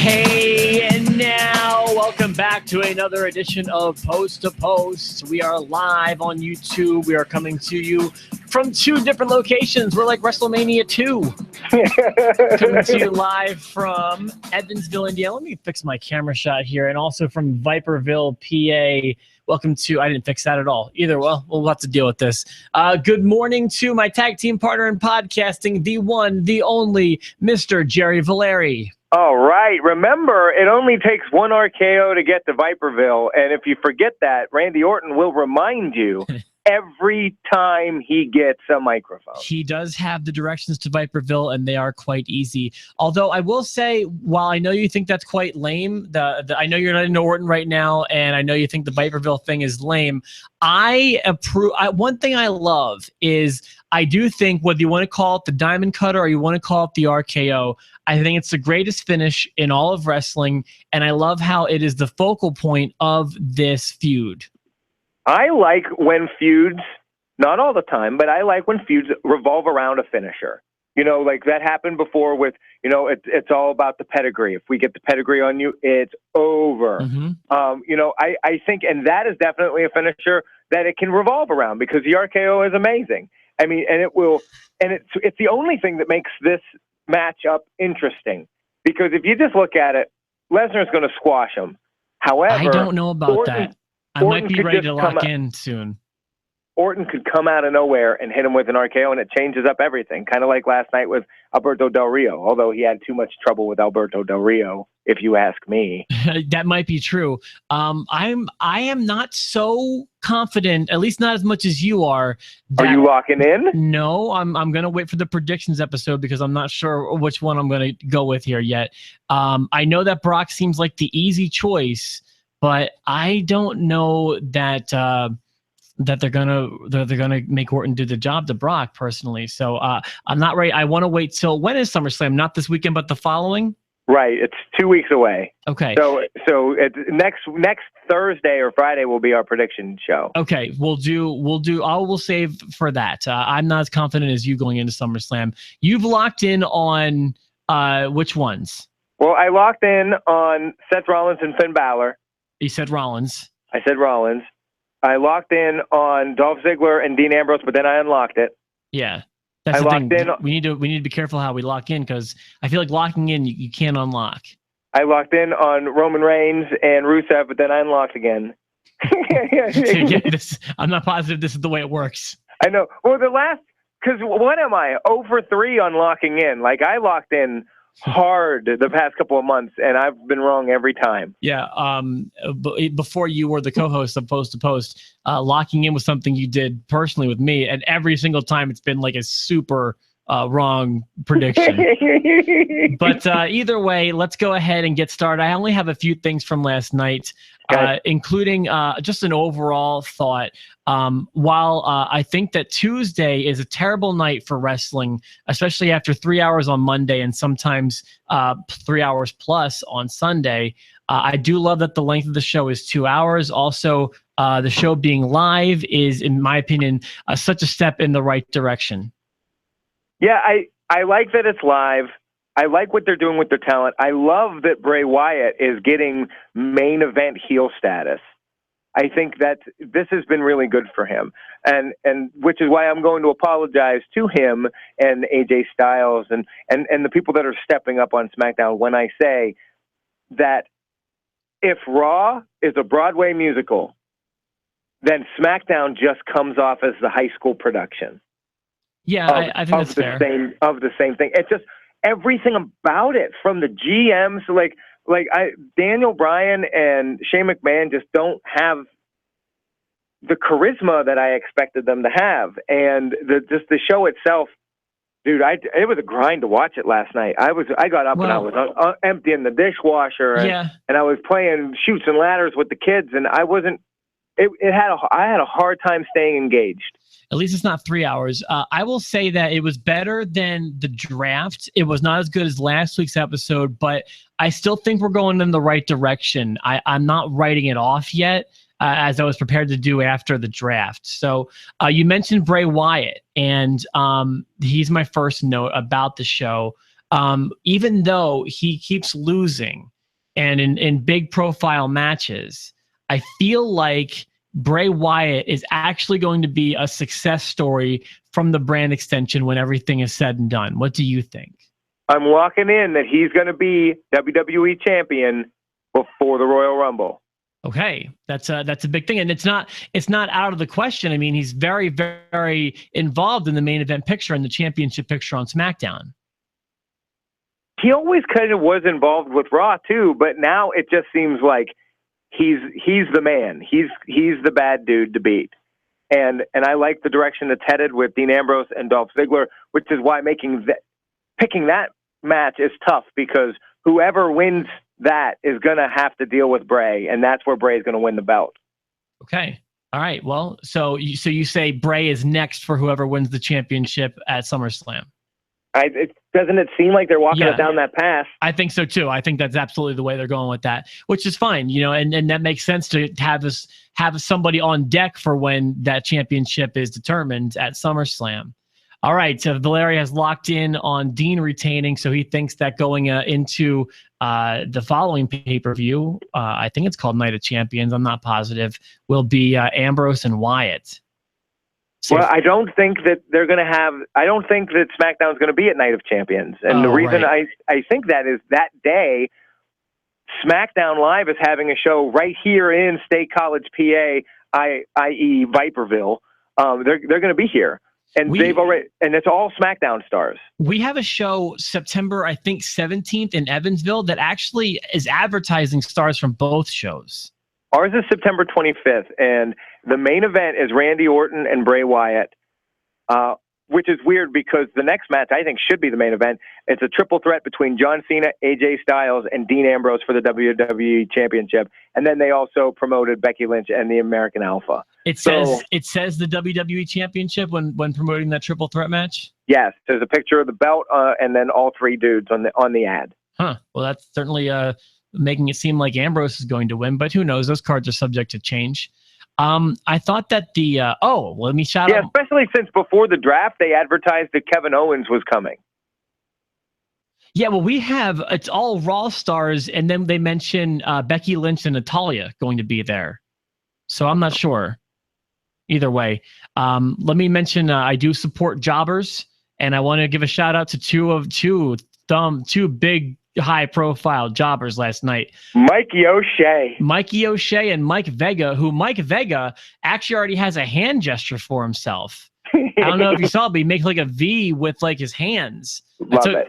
Hey, and now welcome back to another edition of Post to Post. We are live on YouTube. We are coming to you from two different locations. We're like WrestleMania 2. Coming to you live from Evansville, Indiana. Let me fix my camera shot here. And also from Viperville, PA. Welcome to, I didn't fix that at all. Either, well, we'll have to deal with this. Good morning to my tag team partner in podcasting, the one, the only, Mr. Jerry Valeri. All right. Remember, it only takes one RKO to get to Viperville. And if you forget that, Randy Orton will remind you every time he gets a microphone. He does have the directions to Viperville, and they are quite easy. Although I will say, while I know you think that's quite lame, I know you're not into Orton right now, and I know you think the Viperville thing is lame. I approve. One thing I love is I do think whether you want to call it the Diamond Cutter or you want to call it the RKO, I think it's the greatest finish in all of wrestling, and I love how it is the focal point of this feud. I like when feuds, not all the time, but I like when feuds revolve around a finisher. You know, like that happened before with, you know, it's all about the pedigree. If we get the pedigree on you, it's over. Mm-hmm. You know, I think, and that is definitely a finisher that it can revolve around because the RKO is amazing. I mean, and it will, and it's the only thing that makes this matchup interesting because if you just look at it, Lesnar's going to squash him. However, I don't know about that. I might be ready to lock in soon. Orton could come out of nowhere and hit him with an RKO, and it changes up everything. Kind of like last night with Alberto Del Rio, although he had too much trouble with Alberto Del Rio, if you ask me. That might be true. I am not so confident, at least not as much as you are. Are you locking in? No, I'm gonna wait for the predictions episode because I'm not sure which one I'm gonna go with here yet. I know that Brock seems like the easy choice, but I don't know that that they're gonna make Orton do the job to Brock personally. So I'm not ready. I want to wait till when is SummerSlam? Not this weekend, but the following. Right, it's 2 weeks away. Okay. So it's next Thursday or Friday will be our prediction show. Okay, we'll save for that. I'm not as confident as you going into SummerSlam. You've locked in on which ones? Well, I locked in on Seth Rollins and Finn Balor. You said Rollins. I said Rollins. I locked in on Dolph Ziggler and Dean Ambrose, but then I unlocked it. Yeah. That's the thing. We need to be careful how we lock in because I feel like locking in you can't unlock. I locked in on Roman Reigns and Rusev, but then I unlocked again. I'm not positive this is the way it works. I know. Well, because what am I? 0 for 3 on locking in. Like I locked in hard the past couple of months, and I've been wrong every time. Yeah. Before you were the co-host of Post to Post, locking in was something you did personally with me, and every single time it's been like a super wrong prediction. But either way, let's go ahead and get started. I only have a few things from last night, including just an overall thought. While I think that Tuesday is a terrible night for wrestling, especially after 3 hours on Monday and sometimes 3 hours plus on Sunday, I do love that the length of the show is 2 hours. Also, the show being live is, in my opinion, such a step in the right direction. Yeah, I like that it's live. I like what they're doing with their talent. I love that Bray Wyatt is getting main event heel status. I think that this has been really good for him, and which is why I'm going to apologize to him and AJ Styles and the people that are stepping up on SmackDown when I say that if Raw is a Broadway musical, then SmackDown just comes off as the high school production. Yeah, I think that's fair. Of the same thing. It's just everything about it, from the GMs, like Daniel Bryan and Shane McMahon just don't have the charisma that I expected them to have, and the show itself, dude. It was a grind to watch it last night. I got up and I was emptying the dishwasher, and I was playing Chutes and Ladders with the kids, and I wasn't. I had a hard time staying engaged. At least it's not 3 hours. I will say that it was better than the draft. It was not as good as last week's episode, but I still think we're going in the right direction. I'm not writing it off yet, as I was prepared to do after the draft. So you mentioned Bray Wyatt, and he's my first note about the show. Even though he keeps losing, and in big profile matches, I feel like Bray Wyatt is actually going to be a success story from the brand extension when everything is said and done. What do you think? I'm locking in that he's going to be WWE champion before the Royal Rumble. Okay, that's a big thing, and it's not out of the question. I mean, he's very, very involved in the main event picture and the championship picture on SmackDown. He always kind of was involved with Raw too, but now it just seems like he's the man. He's the bad dude to beat, and I like the direction it's headed with Dean Ambrose and Dolph Ziggler, which is why picking that match is tough, because whoever wins that is going to have to deal with Bray, and that's where Bray is going to win the belt. Okay. All right. Well, so you say Bray is next for whoever wins the championship at SummerSlam. Doesn't it seem like they're walking us down that path? I think so too. I think that's absolutely the way they're going with that, which is fine, and that makes sense to have somebody on deck for when that championship is determined at SummerSlam. All right, so Valeria has locked in on Dean retaining, so he thinks that going into the following pay-per-view, I think it's called Night of Champions, I'm not positive, will be Ambrose and Wyatt. So well, I don't think that I don't think that SmackDown's going to be at Night of Champions. And the reason I think that is that day, SmackDown Live is having a show right here in State College, PA, i.e. Viperville. They're going to be here. And and it's all SmackDown stars. We have a show September, I think, 17th in Evansville that actually is advertising stars from both shows. Ours is September 25th, and the main event is Randy Orton and Bray Wyatt, which is weird because the next match I think should be the main event. It's a triple threat between John Cena, AJ Styles, and Dean Ambrose for the WWE Championship. And then they also promoted Becky Lynch and the American Alpha. It says the WWE Championship when promoting that triple threat match? Yes, there's a picture of the belt and then all three dudes on the ad. Huh. Well, that's certainly making it seem like Ambrose is going to win, but who knows? Those cards are subject to change. I thought that let me shout out. Yeah, especially since before the draft, they advertised that Kevin Owens was coming. Yeah, well, it's all Raw stars, and then they mention Becky Lynch and Natalya going to be there. So I'm not sure. Either way, let me mention I do support jobbers, and I want to give a shout out to two big high-profile jobbers last night. Mikey O'Shea and Mike Vega, who Mike Vega actually already has a hand gesture for himself. I don't know if you saw it, but he makes like a V with like his hands.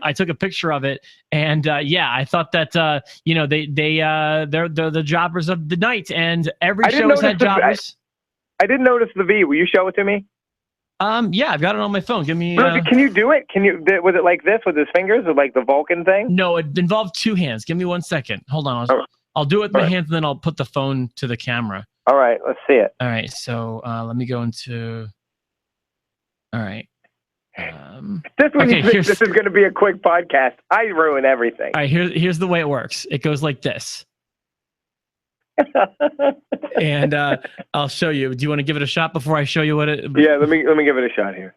I took a picture of it, and I thought that they're the jobbers of the night, and every show has had jobbers. I didn't notice the V. Will you show it to me? Yeah, I've got it on my phone. Give me. Can you do it? Was it like this with his fingers, or like the Vulcan thing? No, it involved two hands. Give me 1 second. Hold on. I'll do it with my hands, and then I'll put the phone to the camera. All right, let's see it. All right, so let me go into. All right. This is going to be a quick podcast. I ruin everything. All right, here's the way it works. It goes like this. And I'll show you. Do you want to give it a shot before I show you what it? Yeah, let me give it a shot here.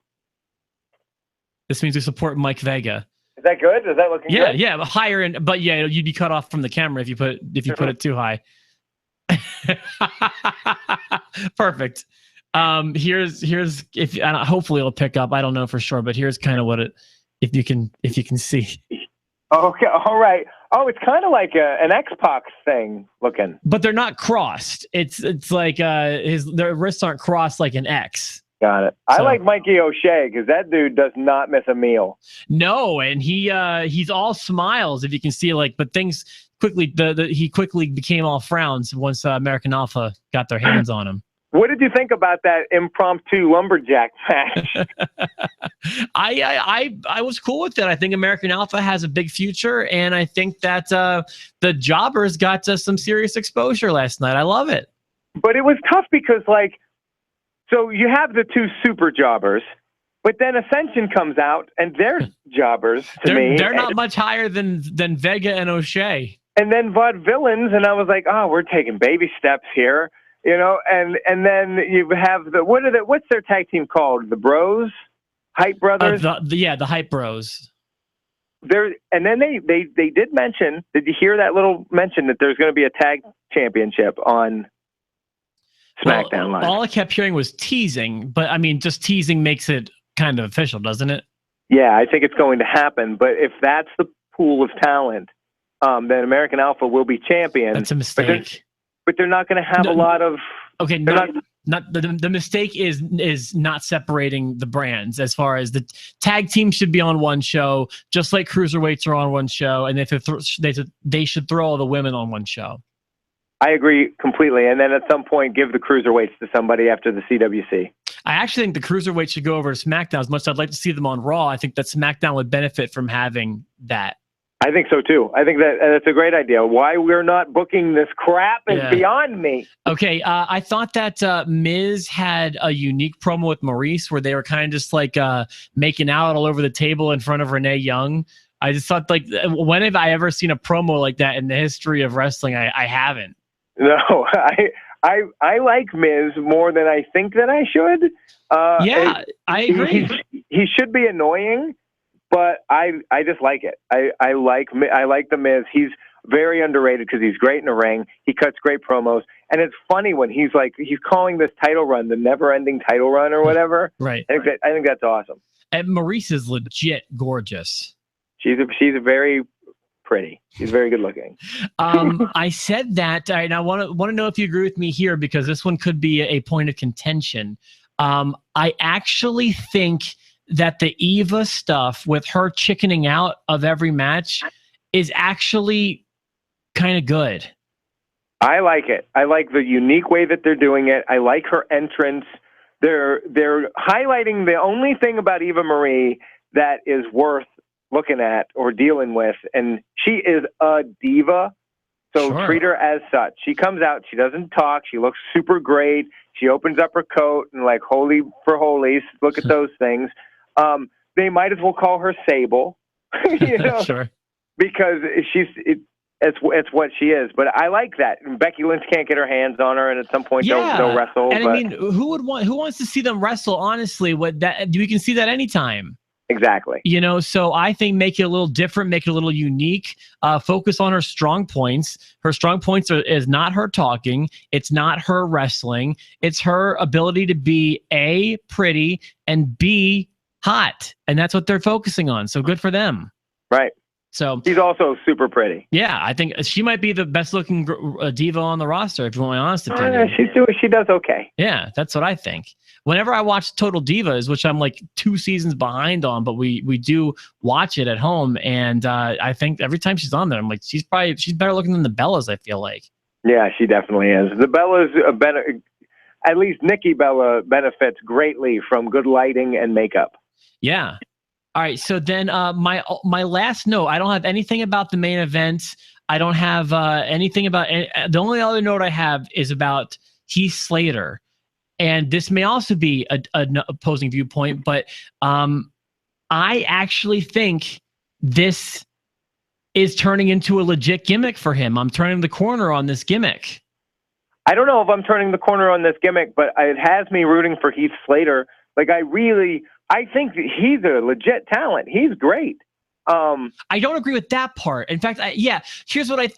This means we support Mike Vega. Is that good? Is that looking good? Yeah, higher but you'd be cut off from the camera if you put it too high. Perfect. Here's if hopefully it'll pick up. I don't know for sure, but here's kind of what it if you can see. Okay, all right. Oh, it's kind of like an X-Pac thing looking. But they're not crossed. It's like their wrists aren't crossed like an X. Got it. I like Mikey O'Shea because that dude does not miss a meal. No, and he's all smiles if you can see but things quickly he quickly became all frowns once American Alpha got their hands on him. What did you think about that impromptu lumberjack match? I was cool with it. I think American Alpha has a big future, and I think that the jobbers got some serious exposure last night. I love it. But it was tough because, so you have the two super jobbers, but then Ascension comes out, and they're jobbers to me. They're not much higher than Vega and O'Shea. And then Vaudevillains, and I was like, oh, we're taking baby steps here. And then you have what's their tag team called? The Bros? Hype Brothers? The Hype Bros. and then they did mention. Did you hear that little mention that there's going to be a tag championship on SmackDown Live? All I kept hearing was teasing, but I mean, just teasing makes it kind of official, doesn't it? Yeah, I think it's going to happen. But if that's the pool of talent, then American Alpha will be champion. That's a mistake. But they're not going to have a lot of. Okay, not the mistake is not separating the brands. As far as the tag team should be on one show, just like cruiserweights are on one show, and they should throw all the women on one show. I agree completely. And then at some point, give the cruiserweights to somebody after the CWC. I actually think the cruiserweights should go over to SmackDown. As much as I'd like to see them on Raw, I think that SmackDown would benefit from having that. I think so too. I think that's a great idea. Why we're not booking this crap is beyond me. Okay, I thought that Miz had a unique promo with Maurice where they were kind of just like making out all over the table in front of Renee Young. I just thought, like, when have I ever seen a promo like that in the history of wrestling? I haven't. No, I like Miz more than I think that I should. I agree. He should be annoying, but I just like it. I like the Miz. He's very underrated because he's great in the ring. He cuts great promos, and it's funny when he's calling this title run the never-ending title run or whatever. Right. I think that's awesome. And Maurice is legit gorgeous. She's very pretty. She's very good looking. I said that, and I want to know if you agree with me here, because this one could be a point of contention. I actually think that the Eva stuff with her chickening out of every match is actually kind of good. I like it. I like the unique way that they're doing it. I like her entrance. They're highlighting the only thing about Eva Marie that is worth looking at or dealing with, and she is a diva, so treat her as such. She comes out, she doesn't talk, she looks super great, she opens up her coat and like, holy for holies, look at those things. They might as well call her Sable, you know, because it's what she is. But I like that. And Becky Lynch can't get her hands on her, and at some point they'll wrestle. And I mean, who wants to see them wrestle? Honestly, we can see that anytime. Exactly. You know, so I think make it a little different, make it a little unique. Focus on her strong points. Her strong points is not her talking. It's not her wrestling. It's her ability to be A, pretty, and B, hot. And that's what they're focusing on. So good for them. Right. So she's also super pretty. Yeah, I think she might be the best looking diva on the roster, if you want my honest opinion. She does okay. Yeah, that's what I think. Whenever I watch Total Divas, which I'm like 2 seasons behind on, but we do watch it at home, and I think every time she's on there, I'm like, she's better looking than the Bellas, I feel like. Yeah, she definitely is. The Bellas, at least Nikki Bella, benefits greatly from good lighting and makeup. Yeah. All right, so then my last note, I don't have anything about the main event. I don't have anything about the only other note I have is about Heath Slater. And this may also be an opposing viewpoint, but I actually think this is turning into a legit gimmick for him. I'm turning the corner on this gimmick. I don't know if I'm turning the corner on this gimmick, but it has me rooting for Heath Slater. Like, I think he's a legit talent. He's great. I don't agree with that part. In fact, here's what I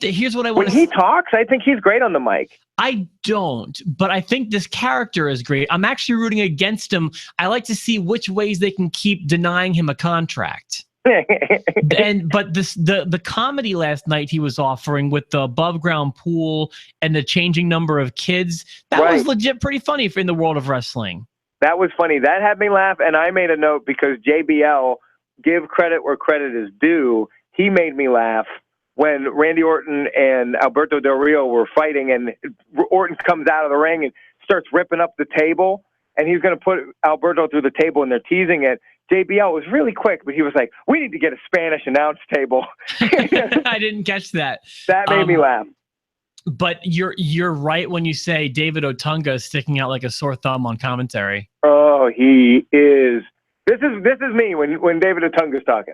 want. When he talks, I think he's great on the mic. I don't, but I think this character is great. I'm actually rooting against him. I like to see which ways they can keep denying him a contract. But the comedy last night he was offering with the above ground pool and the changing number of kids, that was legit pretty funny in the world of wrestling. That was funny. That had me laugh, and I made a note because JBL, give credit where credit is due, he made me laugh when Randy Orton and Alberto Del Rio were fighting, and Orton comes out of the ring and starts ripping up the table, and he's going to put Alberto through the table, and they're teasing it. JBL was really quick, but he was like, we need to get a Spanish announce table. I didn't catch that. That made me laugh. But you're right when you say David Otunga is sticking out like a sore thumb on commentary. Oh, he is. This is me when David Otunga's talking.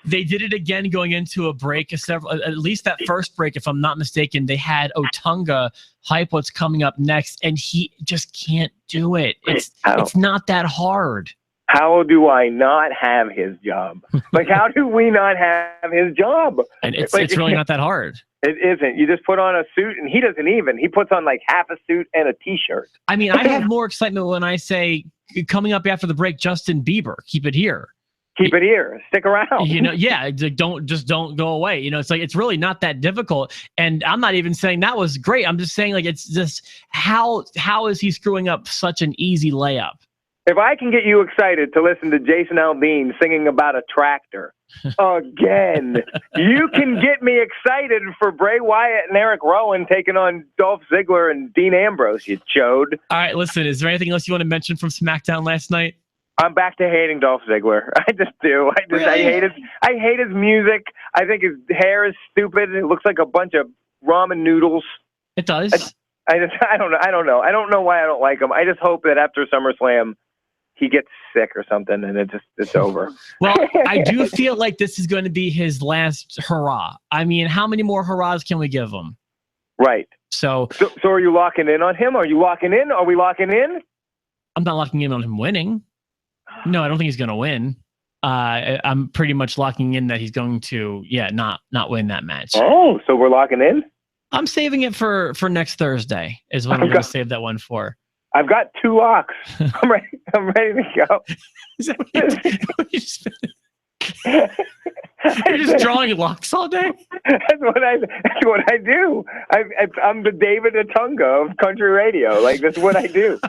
They did it again going into a break. At least that first break, if I'm not mistaken, they had Otunga hype what's coming up next, and he just can't do it. It's not that hard. How do I not have his job? Like, how do we not have his job? And it's like, really not that hard. It isn't. You just put on a suit, and he doesn't even. He puts on like half a suit and a T-shirt. I mean, I have more excitement when I say, coming up after the break, Justin Bieber, keep it here. Keep it here. Stick around. You know, yeah, don't go away. You know, it's like, it's really not that difficult. And I'm not even saying that was great. I'm just saying, like, it's just how is he screwing up such an easy layup? If I can get you excited to listen to Jason Aldean singing about a tractor again, you can get me excited for Bray Wyatt and Eric Rowan taking on Dolph Ziggler and Dean Ambrose, you chode. All right, listen, is there anything else you want to mention from SmackDown last night? I'm back to hating Dolph Ziggler. I just do. Really? I hate his music. I think his hair is stupid. It looks like a bunch of ramen noodles. It does. I don't know. I don't know why I don't like him. I just hope that after SummerSlam he gets sick or something and it's over. Well, I do feel like this is going to be his last hurrah. I mean, how many more hurrahs can we give him? Right. So are you locking in on him? Are you locking in? Are we locking in? I'm not locking in on him winning. No, I don't think he's going to win. I'm pretty much locking in that he's going to, not win that match. Oh, so we're locking in? I'm saving it for next Thursday is what I'm going to save that one for. I've got 2 locks. I'm ready to go. Is that what you just You're just drawing locks all day? That's what I do. I'm the David Otunga of country radio. Like, that's what I do.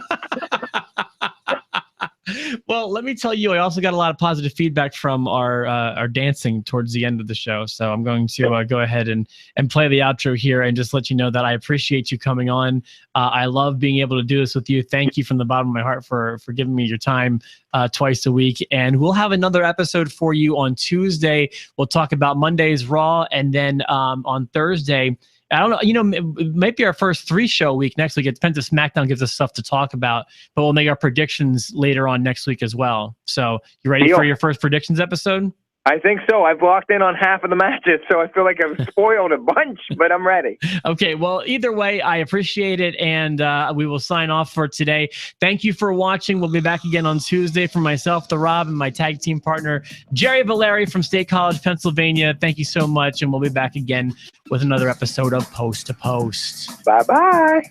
Well, let me tell you, I also got a lot of positive feedback from our dancing towards the end of the show. So I'm going to go ahead and play the outro here and just let you know that I appreciate you coming on. I love being able to do this with you. Thank you from the bottom of my heart for giving me your time twice a week. And we'll have another episode for you on Tuesday. We'll talk about Monday's Raw. And then on Thursday, I don't know, it might be our first 3-show week next week. It depends if SmackDown gives us stuff to talk about, but we'll make our predictions later on next week as well. So you ready for your first predictions episode? I think so. I've locked in on half of the matches, so I feel like I've spoiled a bunch, but I'm ready. Okay, well, either way, I appreciate it, and we will sign off for today. Thank you for watching. We'll be back again on Tuesday for myself, The Rob, and my tag team partner, Jerry Valeri from State College, Pennsylvania. Thank you so much, and we'll be back again with another episode of Post to Post. Bye-bye.